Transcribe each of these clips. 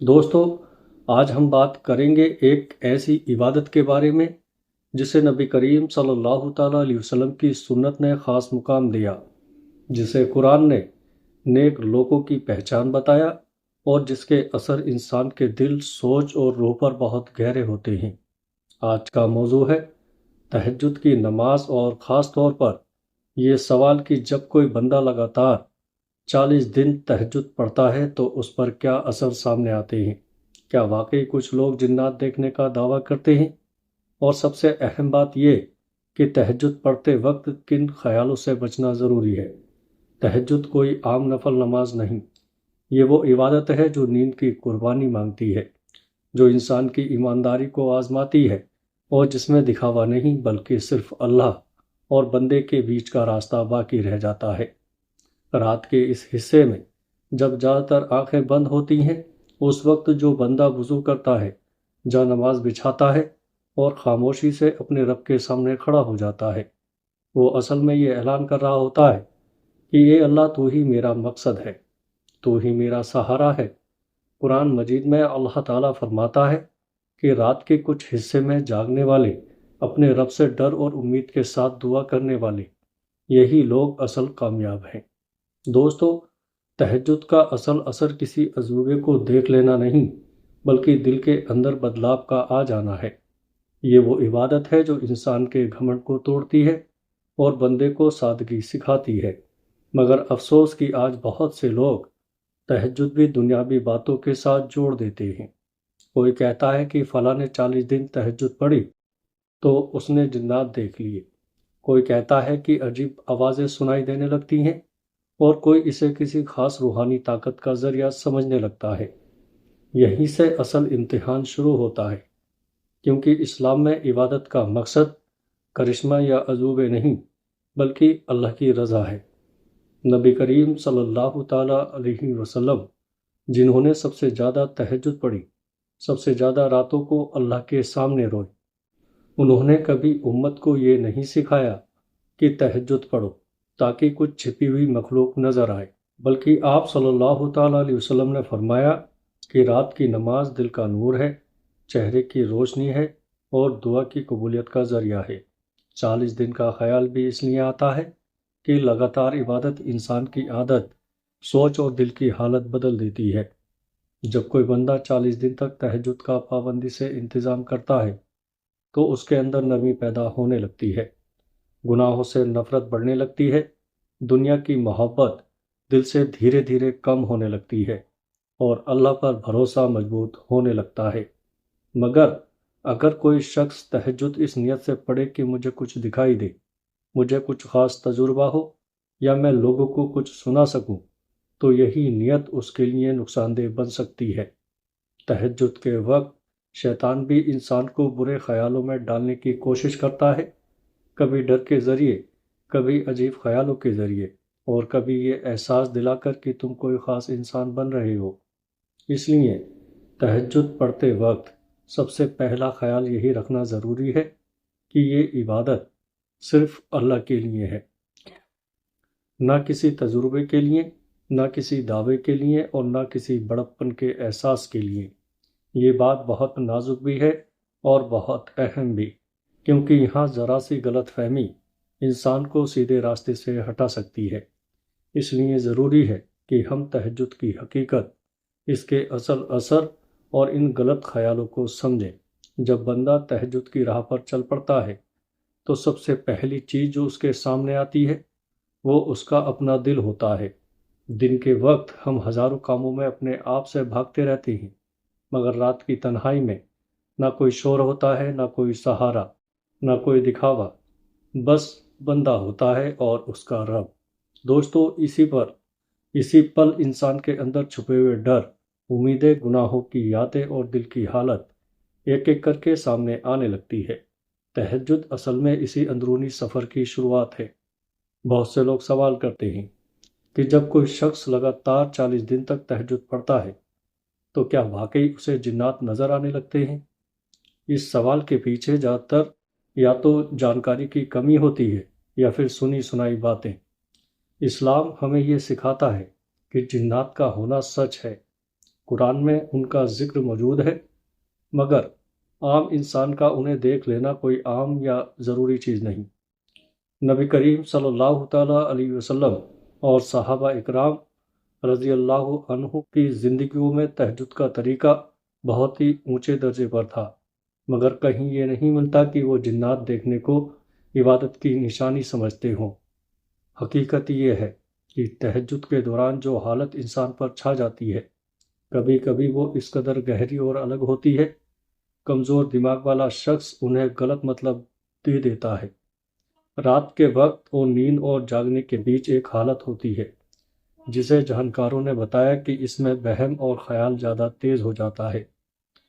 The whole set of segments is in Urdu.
دوستو، آج ہم بات کریں گے ایک ایسی عبادت کے بارے میں جسے نبی کریم صلی اللہ تعالیٰ علیہ وسلم کی سنت نے خاص مقام دیا، جسے قرآن نے نیک لوگوں کی پہچان بتایا اور جس کے اثر انسان کے دل، سوچ اور روح پر بہت گہرے ہوتے ہیں۔ آج کا موضوع ہے تہجد کی نماز، اور خاص طور پر یہ سوال کہ جب کوئی بندہ لگاتار 40 دن تہجد پڑھتا ہے تو اس پر کیا اثر سامنے آتے ہیں۔ کیا واقعی کچھ لوگ جنات دیکھنے کا دعویٰ کرتے ہیں؟ اور سب سے اہم بات یہ کہ تہجد پڑھتے وقت کن خیالوں سے بچنا ضروری ہے۔ تہجد کوئی عام نفل نماز نہیں، یہ وہ عبادت ہے جو نیند کی قربانی مانگتی ہے، جو انسان کی ایمانداری کو آزماتی ہے، اور جس میں دکھاوا نہیں بلکہ صرف اللہ اور بندے کے بیچ کا راستہ باقی رہ جاتا ہے۔ رات کے اس حصے میں جب زیادہ تر آنکھیں بند ہوتی ہیں، اس وقت جو بندہ وضو کرتا ہے، جا نماز بچھاتا ہے اور خاموشی سے اپنے رب کے سامنے کھڑا ہو جاتا ہے، وہ اصل میں یہ اعلان کر رہا ہوتا ہے کہ اے اللہ، تو ہی میرا مقصد ہے، تو ہی میرا سہارا ہے۔ قرآن مجید میں اللہ تعالیٰ فرماتا ہے کہ رات کے کچھ حصے میں جاگنے والے، اپنے رب سے ڈر اور امید کے ساتھ دعا کرنے والے، یہی لوگ اصل کامیاب ہیں۔ دوستو، تہجد کا اصل اثر کسی عجوبے کو دیکھ لینا نہیں بلکہ دل کے اندر بدلاؤ کا آ جانا ہے۔ یہ وہ عبادت ہے جو انسان کے گھمنڈ کو توڑتی ہے اور بندے کو سادگی سکھاتی ہے۔ مگر افسوس کہ آج بہت سے لوگ تہجد بھی دنیاوی باتوں کے ساتھ جوڑ دیتے ہیں۔ کوئی کہتا ہے کہ فلاں نے 40 دن تہجد پڑھی تو اس نے جنات دیکھ لیے، کوئی کہتا ہے کہ عجیب آوازیں سنائی دینے لگتی ہیں، اور کوئی اسے کسی خاص روحانی طاقت کا ذریعہ سمجھنے لگتا ہے۔ یہیں سے اصل امتحان شروع ہوتا ہے، کیونکہ اسلام میں عبادت کا مقصد کرشمہ یا عجوبے نہیں بلکہ اللہ کی رضا ہے۔ نبی کریم صلی اللہ تعالیٰ علیہ وسلم، جنہوں نے سب سے زیادہ تہجد پڑھی، سب سے زیادہ راتوں کو اللہ کے سامنے روئے، انہوں نے کبھی امت کو یہ نہیں سکھایا کہ تہجد پڑھو تاکہ کچھ چھپی ہوئی مخلوق نظر آئے، بلکہ آپ صلی اللہ تعالیٰ علیہ وسلم نے فرمایا کہ رات کی نماز دل کا نور ہے، چہرے کی روشنی ہے اور دعا کی قبولیت کا ذریعہ ہے۔ 40 دن کا خیال بھی اس لیے آتا ہے کہ لگاتار عبادت انسان کی عادت، سوچ اور دل کی حالت بدل دیتی ہے۔ جب کوئی بندہ 40 دن تک تہجد کا پابندی سے انتظام کرتا ہے تو اس کے اندر نرمی پیدا ہونے لگتی ہے، گناہوں سے نفرت بڑھنے لگتی ہے، دنیا کی محبت دل سے دھیرے دھیرے کم ہونے لگتی ہے، اور اللہ پر بھروسہ مضبوط ہونے لگتا ہے۔ مگر اگر کوئی شخص تہجد اس نیت سے پڑھے کہ مجھے کچھ دکھائی دے، مجھے کچھ خاص تجربہ ہو، یا میں لوگوں کو کچھ سنا سکوں، تو یہی نیت اس کے لیے نقصان دہ بن سکتی ہے۔ تہجد کے وقت شیطان بھی انسان کو برے خیالوں میں ڈالنے کی کوشش کرتا ہے، کبھی ڈر کے ذریعے، کبھی عجیب خیالوں کے ذریعے، اور کبھی یہ احساس دلا کر کہ تم کوئی خاص انسان بن رہے ہو۔ اس لیے تہجد پڑھتے وقت سب سے پہلا خیال یہی رکھنا ضروری ہے کہ یہ عبادت صرف اللہ کے لیے ہے، نہ کسی تجربے کے لیے، نہ کسی دعوے کے لیے، اور نہ کسی بڑپن کے احساس کے لیے۔ یہ بات بہت نازک بھی ہے اور بہت اہم بھی، کیونکہ یہاں ذرا سی غلط فہمی انسان کو سیدھے راستے سے ہٹا سکتی ہے۔ اس لیے ضروری ہے کہ ہم تہجد کی حقیقت، اس کے اصل اثر اور ان غلط خیالوں کو سمجھیں۔ جب بندہ تہجد کی راہ پر چل پڑتا ہے تو سب سے پہلی چیز جو اس کے سامنے آتی ہے وہ اس کا اپنا دل ہوتا ہے۔ دن کے وقت ہم ہزاروں کاموں میں اپنے آپ سے بھاگتے رہتے ہیں، مگر رات کی تنہائی میں نہ کوئی شور ہوتا ہے، نہ کوئی سہارا، نہ کوئی دکھاوا، بس بندہ ہوتا ہے اور اس کا رب۔ دوستو، اسی پل انسان کے اندر چھپے ہوئے ڈر، امیدیں، گناہوں کی یادیں اور دل کی حالت ایک ایک کر کے سامنے آنے لگتی ہے۔ تہجد اصل میں اسی اندرونی سفر کی شروعات ہے۔ بہت سے لوگ سوال کرتے ہیں کہ جب کوئی شخص لگاتار 40 دن تک تہجد پڑھتا ہے تو کیا واقعی اسے جنات نظر آنے لگتے ہیں؟ اس سوال کے پیچھے زیادہ تر یا تو جانکاری کی کمی ہوتی ہے یا پھر سنی سنائی باتیں۔ اسلام ہمیں یہ سکھاتا ہے کہ جنات کا ہونا سچ ہے، قرآن میں ان کا ذکر موجود ہے، مگر عام انسان کا انہیں دیکھ لینا کوئی عام یا ضروری چیز نہیں۔ نبی کریم صلی اللہ تعالیٰ علیہ وسلم اور صحابہ اکرام رضی اللہ عنہ کی زندگیوں میں تہجد کا طریقہ بہت ہی اونچے درجے پر تھا، مگر کہیں یہ نہیں ملتا کہ وہ جنات دیکھنے کو عبادت کی نشانی سمجھتے ہوں۔ حقیقت یہ ہے کہ تہجد کے دوران جو حالت انسان پر چھا جاتی ہے، کبھی کبھی وہ اس قدر گہری اور الگ ہوتی ہے، کمزور دماغ والا شخص انہیں غلط مطلب دے دیتا ہے۔ رات کے وقت اور نیند اور جاگنے کے بیچ ایک حالت ہوتی ہے جسے جہانکاروں نے بتایا کہ اس میں وہم اور خیال زیادہ تیز ہو جاتا ہے۔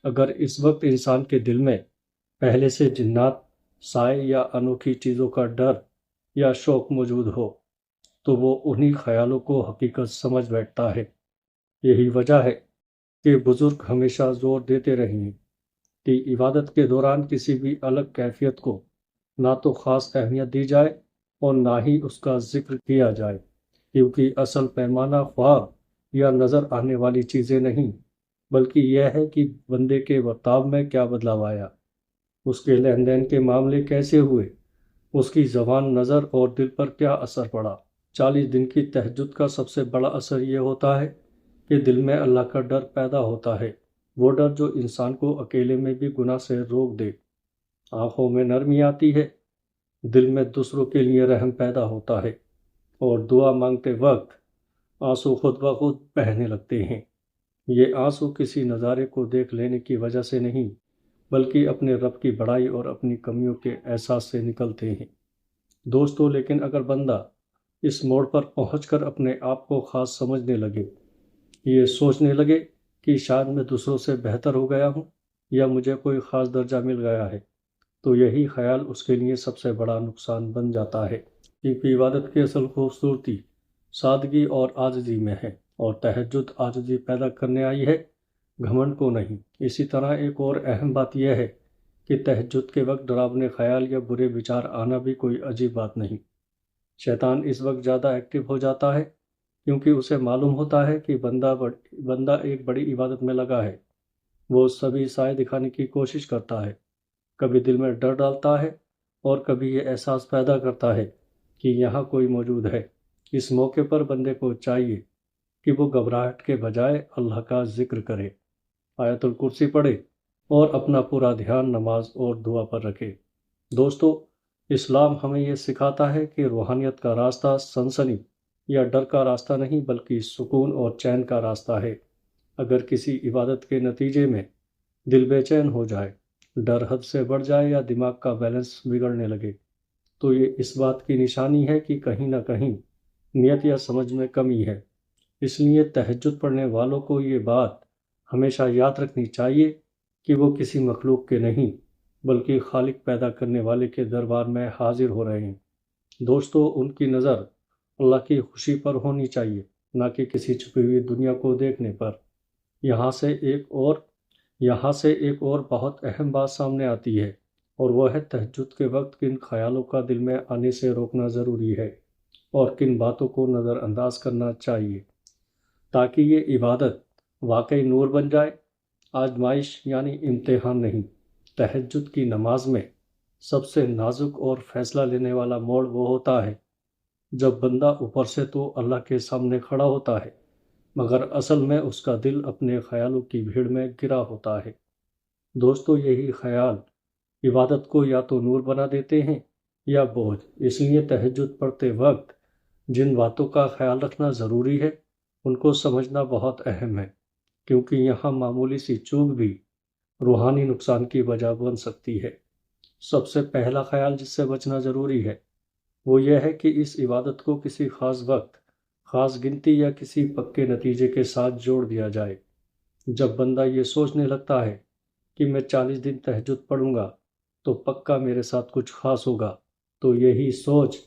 اگر اس وقت انسان کے دل میں پہلے سے جنات، سائے یا انوکھی چیزوں کا ڈر یا شوق موجود ہو تو وہ انہی خیالوں کو حقیقت سمجھ بیٹھتا ہے۔ یہی وجہ ہے کہ بزرگ ہمیشہ زور دیتے رہے ہیں کہ عبادت کے دوران کسی بھی الگ کیفیت کو نہ تو خاص اہمیت دی جائے اور نہ ہی اس کا ذکر کیا جائے، کیونکہ اصل پیمانہ خواب یا نظر آنے والی چیزیں نہیں، بلکہ یہ ہے کہ بندے کے برتاؤ میں کیا بدلاؤ آیا، اس کے لین دین کے معاملے کیسے ہوئے، اس کی زبان، نظر اور دل پر کیا اثر پڑا۔ 40 دن کی تہجد کا سب سے بڑا اثر یہ ہوتا ہے کہ دل میں اللہ کا ڈر پیدا ہوتا ہے، وہ ڈر جو انسان کو اکیلے میں بھی گناہ سے روک دے۔ آنکھوں میں نرمی آتی ہے، دل میں دوسروں کے لیے رحم پیدا ہوتا ہے، اور دعا مانگتے وقت آنسو خود بخود بہنے لگتے ہیں۔ یہ آنسو کسی نظارے کو دیکھ لینے کی وجہ سے نہیں، بلکہ اپنے رب کی بڑائی اور اپنی کمیوں کے احساس سے نکلتے ہیں۔ دوستو، لیکن اگر بندہ اس موڑ پر پہنچ کر اپنے آپ کو خاص سمجھنے لگے، یہ سوچنے لگے کہ شاید میں دوسروں سے بہتر ہو گیا ہوں یا مجھے کوئی خاص درجہ مل گیا ہے، تو یہی خیال اس کے لیے سب سے بڑا نقصان بن جاتا ہے، کیونکہ عبادت کی اصل خوبصورتی سادگی اور عاجزی میں ہے، اور تہجد عاجزی پیدا کرنے آئی ہے، گھمنڈ کو نہیں۔ اسی طرح ایک اور اہم بات یہ ہے کہ تہجد کے وقت ڈراونے خیال یا برے وچار آنا بھی کوئی عجیب بات نہیں۔ شیطان اس وقت زیادہ ایکٹیو ہو جاتا ہے کیونکہ اسے معلوم ہوتا ہے کہ بندہ ایک بڑی عبادت میں لگا ہے۔ وہ سبھی سائے دکھانے کی کوشش کرتا ہے، کبھی دل میں ڈر ڈالتا ہے اور کبھی یہ احساس پیدا کرتا ہے کہ یہاں کوئی موجود ہے۔ اس موقع پر بندے کو چاہیے کہ وہ گھبراہٹ کے بجائے اللہ کا ذکر کرے، آیت الکرسی پڑھے اور اپنا پورا دھیان نماز اور دعا پر رکھے۔ دوستو، اسلام ہمیں یہ سکھاتا ہے کہ روحانیت کا راستہ سنسنی یا ڈر کا راستہ نہیں، بلکہ سکون اور چین کا راستہ ہے۔ اگر کسی عبادت کے نتیجے میں دل بے چین ہو جائے، ڈر حد سے بڑھ جائے یا دماغ کا بیلنس بگڑنے لگے، تو یہ اس بات کی نشانی ہے کہ کہیں نہ کہیں نیت یا سمجھ میں کمی ہے۔ اس لیے تہجد پڑھنے والوں کو یہ بات ہمیشہ یاد رکھنی چاہیے کہ وہ کسی مخلوق کے نہیں، بلکہ خالق پیدا کرنے والے کے دربار میں حاضر ہو رہے ہیں۔ دوستو، ان کی نظر اللہ کی خوشی پر ہونی چاہیے، نہ کہ کسی چھپی ہوئی دنیا کو دیکھنے پر۔ یہاں سے ایک اور بہت اہم بات سامنے آتی ہے، اور وہ ہے تہجد کے وقت کن خیالوں کا دل میں آنے سے روکنا ضروری ہے اور کن باتوں کو نظر انداز کرنا چاہیے، تاکہ یہ عبادت واقعی نور بن جائے، آزمائش یعنی امتحان نہیں۔ تہجد کی نماز میں سب سے نازک اور فیصلہ لینے والا موڑ وہ ہوتا ہے جب بندہ اوپر سے تو اللہ کے سامنے کھڑا ہوتا ہے، مگر اصل میں اس کا دل اپنے خیالوں کی بھیڑ میں گرا ہوتا ہے۔ دوستو، یہی خیال عبادت کو یا تو نور بنا دیتے ہیں یا بوجھ۔ اس لیے تہجد پڑھتے وقت جن باتوں کا خیال رکھنا ضروری ہے، ان کو سمجھنا بہت اہم ہے، کیونکہ یہاں معمولی سی چوک بھی روحانی نقصان کی وجہ بن سکتی ہے۔ سب سے پہلا خیال جس سے بچنا ضروری ہے وہ یہ ہے کہ اس عبادت کو کسی خاص وقت، خاص گنتی یا کسی پکے نتیجے کے ساتھ جوڑ دیا جائے۔ جب بندہ یہ سوچنے لگتا ہے کہ میں 40 دن تہجد پڑھوں گا تو پکا میرے ساتھ کچھ خاص ہوگا، تو یہی سوچ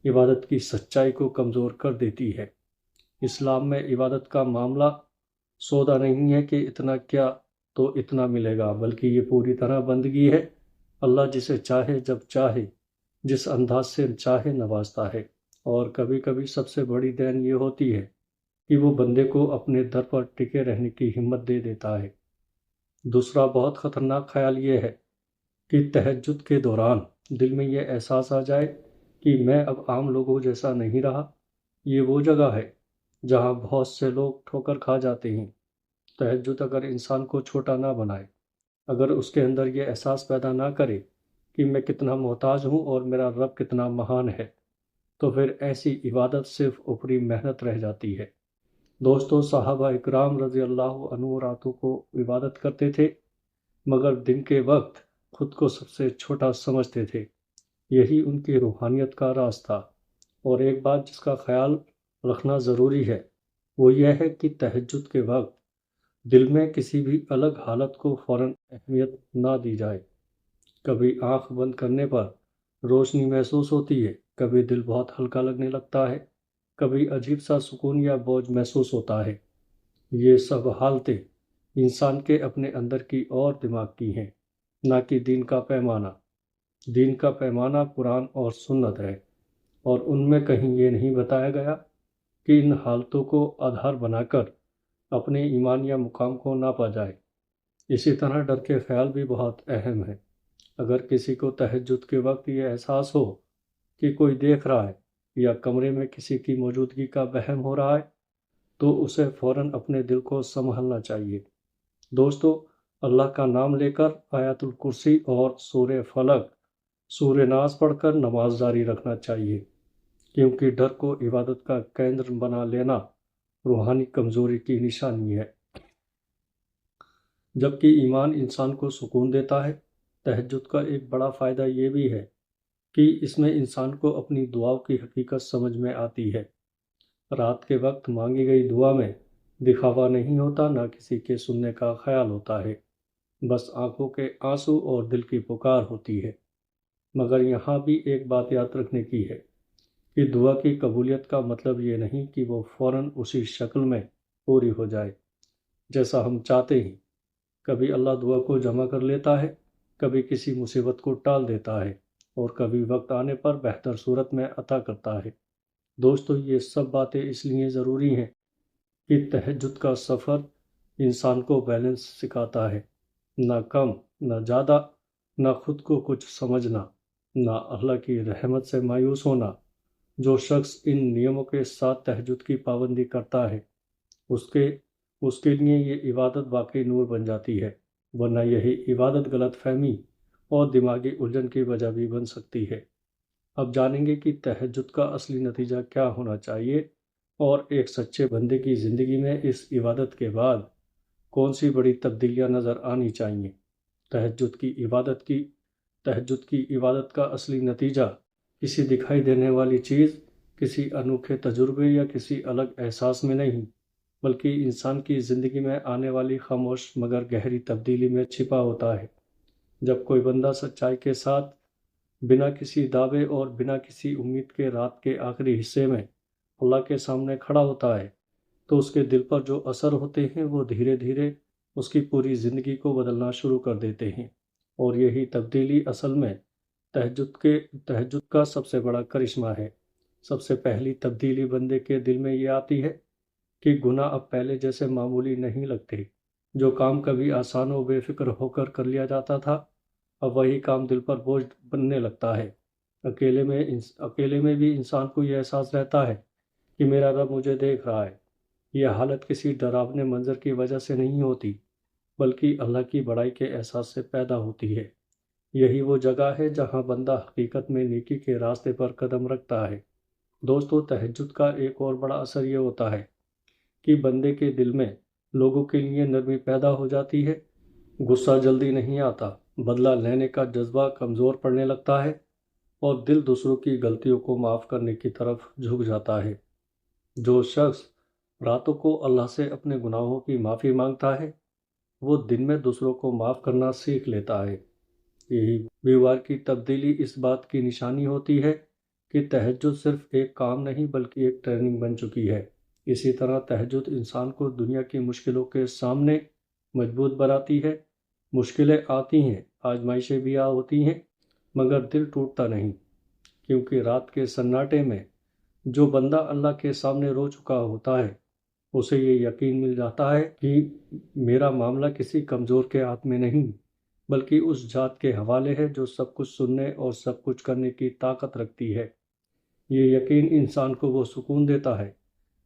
عبادت کی سچائی کو کمزور کر دیتی ہے۔ اسلام میں عبادت کا معاملہ سودا نہیں ہے کہ اتنا کیا تو اتنا ملے گا، بلکہ یہ پوری طرح بندگی ہے۔ اللہ جسے چاہے جب چاہے جس انداز سے چاہے نوازتا ہے، اور کبھی کبھی سب سے بڑی دین یہ ہوتی ہے کہ وہ بندے کو اپنے در پر ٹکے رہنے کی ہمت دے دیتا ہے۔ دوسرا بہت خطرناک خیال یہ ہے کہ تہجد کے دوران دل میں یہ احساس آ جائے کہ میں اب عام لوگوں جیسا نہیں رہا۔ یہ وہ جگہ ہے جہاں بہت سے لوگ ٹھوکر کھا جاتے ہیں۔ تہجد اگر انسان کو چھوٹا نہ بنائے، اگر اس کے اندر یہ احساس پیدا نہ کرے کہ میں کتنا محتاج ہوں اور میرا رب کتنا مہان ہے، تو پھر ایسی عبادت صرف اوپری محنت رہ جاتی ہے۔ دوستو، صحابہ اکرام رضی اللہ عنہ راتوں کو عبادت کرتے تھے، مگر دن کے وقت خود کو سب سے چھوٹا سمجھتے تھے۔ یہی ان کی روحانیت کا راز تھا۔ اور ایک بات جس کا خیال رکھنا ضروری ہے وہ یہ ہے کہ تہجد کے وقت دل میں کسی بھی الگ حالت کو فوراً اہمیت نہ دی جائے۔ کبھی آنکھ بند کرنے پر روشنی محسوس ہوتی ہے، کبھی دل بہت ہلکا لگنے لگتا ہے، کبھی عجیب سا سکون یا بوجھ محسوس ہوتا ہے۔ یہ سب حالتیں انسان کے اپنے اندر کی اور دماغ کی ہیں، نہ کہ دین کا پیمانہ۔ دین کا پیمانہ قرآن اور سنت ہے، اور ان میں کہیں یہ نہیں بتایا گیا کہ ان حالتوں کو آدھار بنا کر اپنے ایمان یا مقام کو ناپا جائے۔ اسی طرح ڈر کے خیال بھی بہت اہم ہے۔ اگر کسی کو تہجد کے وقت یہ احساس ہو کہ کوئی دیکھ رہا ہے یا کمرے میں کسی کی موجودگی کا وہم ہو رہا ہے، تو اسے فوراً اپنے دل کو سنبھالنا چاہیے۔ دوستو، اللہ کا نام لے کر آیت الکرسی اور سورہ فلق، سورہ ناس پڑھ کر نماز جاری رکھنا چاہیے، کیونکہ ڈر کو عبادت کا کیندر بنا لینا روحانی کمزوری کی نشانی ہے۔ جبکہ ایمان انسان کو سکون دیتا ہے، تہجد کا ایک بڑا فائدہ یہ بھی ہے کہ اس میں انسان کو اپنی دعاؤں کی حقیقت سمجھ میں آتی ہے۔ رات کے وقت مانگی گئی دعا میں دکھاوا نہیں ہوتا، نہ کسی کے سننے کا خیال ہوتا ہے، بس آنکھوں کے آنسو اور دل کی پکار ہوتی ہے۔ مگر یہاں بھی ایک بات یاد رکھنے کی ہے کہ دعا کی قبولیت کا مطلب یہ نہیں کہ وہ فوراً اسی شکل میں پوری ہو جائے جیسا ہم چاہتے ہیں۔ کبھی اللہ دعا کو جمع کر لیتا ہے، کبھی کسی مصیبت کو ٹال دیتا ہے، اور کبھی وقت آنے پر بہتر صورت میں عطا کرتا ہے۔ دوستو، یہ سب باتیں اس لیے ضروری ہیں کہ تہجد کا سفر انسان کو بیلنس سکھاتا ہے، نہ کم نہ زیادہ، نہ خود کو کچھ سمجھنا، نہ اللہ کی رحمت سے مایوس ہونا۔ جو شخص ان نیموں کے ساتھ تہجد کی پابندی کرتا ہے، اس کے لیے یہ عبادت واقعی نور بن جاتی ہے، ورنہ یہی عبادت غلط فہمی اور دماغی الجھن کی وجہ بھی بن سکتی ہے۔ اب جانیں گے کہ تہجد کا اصلی نتیجہ کیا ہونا چاہیے، اور ایک سچے بندے کی زندگی میں اس عبادت کے بعد کون سی بڑی تبدیلیاں نظر آنی چاہیے۔ تہجد کی عبادت کا اصلی نتیجہ کسی دکھائی دینے والی چیز، کسی انوکھے تجربے یا کسی الگ احساس میں نہیں، بلکہ انسان کی زندگی میں آنے والی خاموش مگر گہری تبدیلی میں چھپا ہوتا ہے۔ جب کوئی بندہ سچائی کے ساتھ، بنا کسی دعوے اور بنا کسی امید کے رات کے آخری حصے میں اللہ کے سامنے کھڑا ہوتا ہے، تو اس کے دل پر جو اثر ہوتے ہیں وہ دھیرے دھیرے اس کی پوری زندگی کو بدلنا شروع کر دیتے ہیں۔ اور یہی تبدیلی اصل میں تہجد کا سب سے بڑا کرشمہ ہے۔ سب سے پہلی تبدیلی بندے کے دل میں یہ آتی ہے کہ گناہ اب پہلے جیسے معمولی نہیں لگتے۔ جو کام کبھی آسان و بے فکر ہو کر کر لیا جاتا تھا، اب وہی کام دل پر بوجھ بننے لگتا ہے۔ اکیلے میں بھی انسان کو یہ احساس رہتا ہے کہ میرا رب مجھے دیکھ رہا ہے۔ یہ حالت کسی ڈراونے منظر کی وجہ سے نہیں ہوتی، بلکہ اللہ کی بڑائی کے احساس سے پیدا ہوتی ہے۔ یہی وہ جگہ ہے جہاں بندہ حقیقت میں نیکی کے راستے پر قدم رکھتا ہے۔ دوستو، تہجد کا ایک اور بڑا اثر یہ ہوتا ہے کہ بندے کے دل میں لوگوں کے لیے نرمی پیدا ہو جاتی ہے۔ غصہ جلدی نہیں آتا، بدلہ لینے کا جذبہ کمزور پڑنے لگتا ہے، اور دل دوسروں کی غلطیوں کو معاف کرنے کی طرف جھک جاتا ہے۔ جو شخص راتوں کو اللہ سے اپنے گناہوں کی معافی مانگتا ہے، وہ دن میں دوسروں کو معاف کرنا سیکھ لیتا ہے۔ یہی بیوار کی تبدیلی اس بات کی نشانی ہوتی ہے کہ تہجد صرف ایک کام نہیں بلکہ ایک ٹریننگ بن چکی ہے۔ اسی طرح تہجد انسان کو دنیا کی مشکلوں کے سامنے مضبوط بناتی ہے۔ مشکلیں آتی ہیں، آزمائشیں بھی ہوتی ہیں، مگر دل ٹوٹتا نہیں، کیونکہ رات کے سناٹے میں جو بندہ اللہ کے سامنے رو چکا ہوتا ہے، اسے یہ یقین مل جاتا ہے کہ میرا معاملہ کسی کمزور کے ہاتھ میں نہیں بلکہ اس ذات کے حوالے ہے جو سب کچھ سننے اور سب کچھ کرنے کی طاقت رکھتی ہے۔ یہ یقین انسان کو وہ سکون دیتا ہے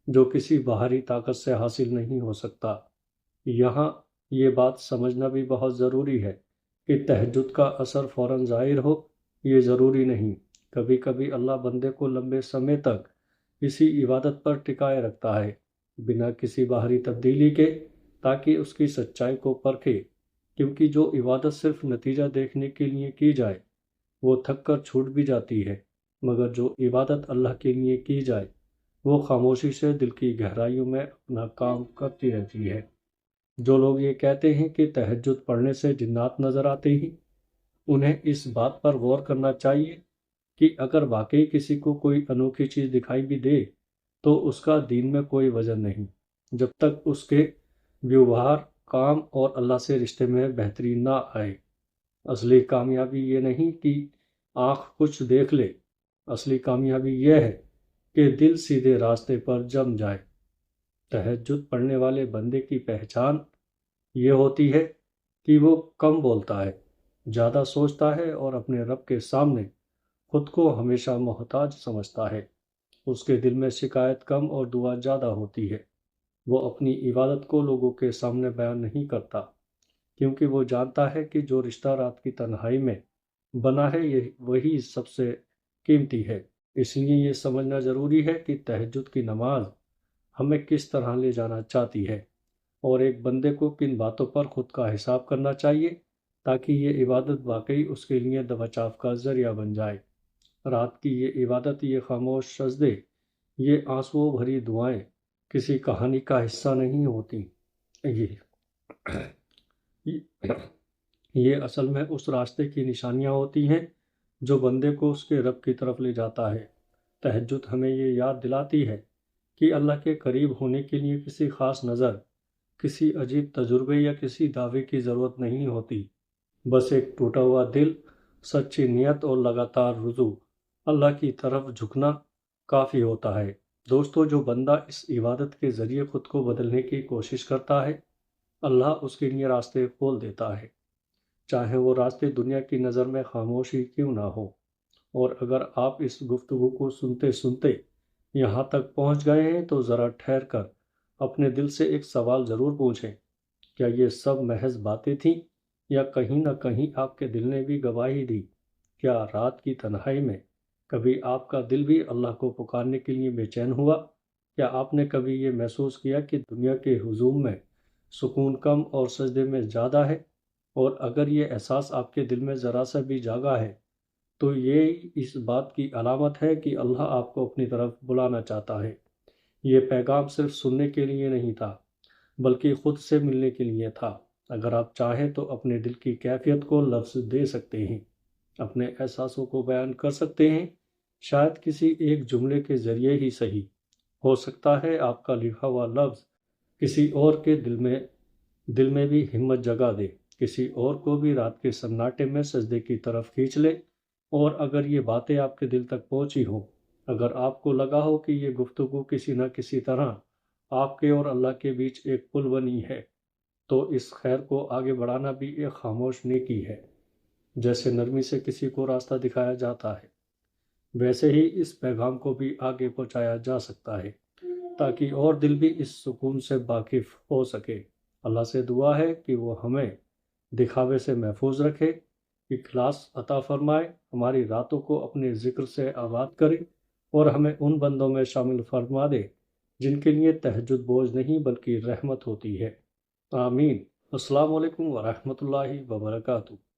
جو کسی باہری طاقت سے حاصل نہیں ہو سکتا۔ یہاں یہ بات سمجھنا بھی بہت ضروری ہے کہ تہجد کا اثر فوراً ظاہر ہو یہ ضروری نہیں۔ کبھی کبھی اللہ بندے کو لمبے سمے تک اسی عبادت پر ٹکائے رکھتا ہے بنا کسی باہری تبدیلی کے، تاکہ اس کی سچائی کو پرکھے، کیونکہ جو عبادت صرف نتیجہ دیکھنے کے لیے کی جائے وہ تھک کر چھوٹ بھی جاتی ہے، مگر جو عبادت اللہ کے لیے کی جائے وہ خاموشی سے دل کی گہرائیوں میں اپنا کام کرتی رہتی ہے۔ جو لوگ یہ کہتے ہیں کہ تہجد پڑھنے سے جنات نظر آتے ہیں، انہیں اس بات پر غور کرنا چاہیے کہ اگر واقعی کسی کو کوئی انوکھی چیز دکھائی بھی دے تو اس کا دین میں کوئی وزن نہیں، جب تک اس کے ویوہار، کام اور اللہ سے رشتے میں بہتری نہ آئے۔ اصلی کامیابی یہ نہیں کہ آنکھ کچھ دیکھ لے، اصلی کامیابی یہ ہے کہ دل سیدھے راستے پر جم جائے۔ تہجد پڑھنے والے بندے کی پہچان یہ ہوتی ہے کہ وہ کم بولتا ہے، زیادہ سوچتا ہے اور اپنے رب کے سامنے خود کو ہمیشہ محتاج سمجھتا ہے۔ اس کے دل میں شکایت کم اور دعا زیادہ ہوتی ہے۔ وہ اپنی عبادت کو لوگوں کے سامنے بیان نہیں کرتا، کیونکہ وہ جانتا ہے کہ جو رشتہ رات کی تنہائی میں بنا ہے وہی سب سے قیمتی ہے۔ اس لیے یہ سمجھنا ضروری ہے کہ تہجد کی نماز ہمیں کس طرح لے جانا چاہتی ہے، اور ایک بندے کو کن باتوں پر خود کا حساب کرنا چاہیے تاکہ یہ عبادت واقعی اس کے لیے بچاؤ کا ذریعہ بن جائے۔ رات کی یہ عبادت، یہ خاموش سجدے، یہ آنسوؤں بھری دعائیں کسی کہانی کا حصہ نہیں ہوتی، یہ اصل میں اس راستے کی نشانیاں ہوتی ہیں جو بندے کو اس کے رب کی طرف لے جاتا ہے۔ تہجد ہمیں یہ یاد دلاتی ہے کہ اللہ کے قریب ہونے کے لیے کسی خاص نظر، کسی عجیب تجربے یا کسی دعوے کی ضرورت نہیں ہوتی، بس ایک ٹوٹا ہوا دل، سچی نیت اور لگاتار رجوع اللہ کی طرف جھکنا کافی ہوتا ہے۔ دوستو، جو بندہ اس عبادت کے ذریعے خود کو بدلنے کی کوشش کرتا ہے، اللہ اس کے لیے راستے کھول دیتا ہے، چاہے وہ راستے دنیا کی نظر میں خاموشی کیوں نہ ہو۔ اور اگر آپ اس گفتگو کو سنتے سنتے یہاں تک پہنچ گئے ہیں تو ذرا ٹھہر کر اپنے دل سے ایک سوال ضرور پوچھیں، کیا یہ سب محض باتیں تھیں یا کہیں نہ کہیں آپ کے دل نے بھی گواہی دی؟ کیا رات کی تنہائی میں کبھی آپ کا دل بھی اللہ کو پکارنے کے لیے بے چین ہوا؟ کیا آپ نے کبھی یہ محسوس کیا کہ دنیا کے ہجوم میں سکون کم اور سجدے میں زیادہ ہے؟ اور اگر یہ احساس آپ کے دل میں ذرا سا بھی جاگا ہے تو یہ اس بات کی علامت ہے کہ اللہ آپ کو اپنی طرف بلانا چاہتا ہے۔ یہ پیغام صرف سننے کے لیے نہیں تھا بلکہ خود سے ملنے کے لیے تھا۔ اگر آپ چاہیں تو اپنے دل کی کیفیت کو لفظ دے سکتے ہیں، اپنے احساسوں کو بیان کر سکتے ہیں، شاید کسی ایک جملے کے ذریعے ہی صحیح۔ ہو سکتا ہے آپ کا لکھا ہوا لفظ کسی اور کے دل میں بھی ہمت جگا دے، کسی اور کو بھی رات کے سناٹے میں سجدے کی طرف کھینچ لے۔ اور اگر یہ باتیں آپ کے دل تک پہنچی ہوں، اگر آپ کو لگا ہو کہ یہ گفتگو کسی نہ کسی طرح آپ کے اور اللہ کے بیچ ایک پل بنی ہے، تو اس خیر کو آگے بڑھانا بھی ایک خاموش نیکی ہے۔ جیسے نرمی سے کسی کو راستہ دکھایا جاتا ہے، ویسے ہی اس پیغام کو بھی آگے پہنچایا جا سکتا ہے تاکہ اور دل بھی اس سکون سے واقف ہو سکے۔ اللہ سے دعا ہے کہ وہ ہمیں دکھاوے سے محفوظ رکھے، اخلاص عطا فرمائے، ہماری راتوں کو اپنے ذکر سے آباد کرے اور ہمیں ان بندوں میں شامل فرما دے جن کے لیے تہجد بوجھ نہیں بلکہ رحمت ہوتی ہے۔ آمین۔ السلام علیکم ورحمۃ اللہ وبرکاتہ۔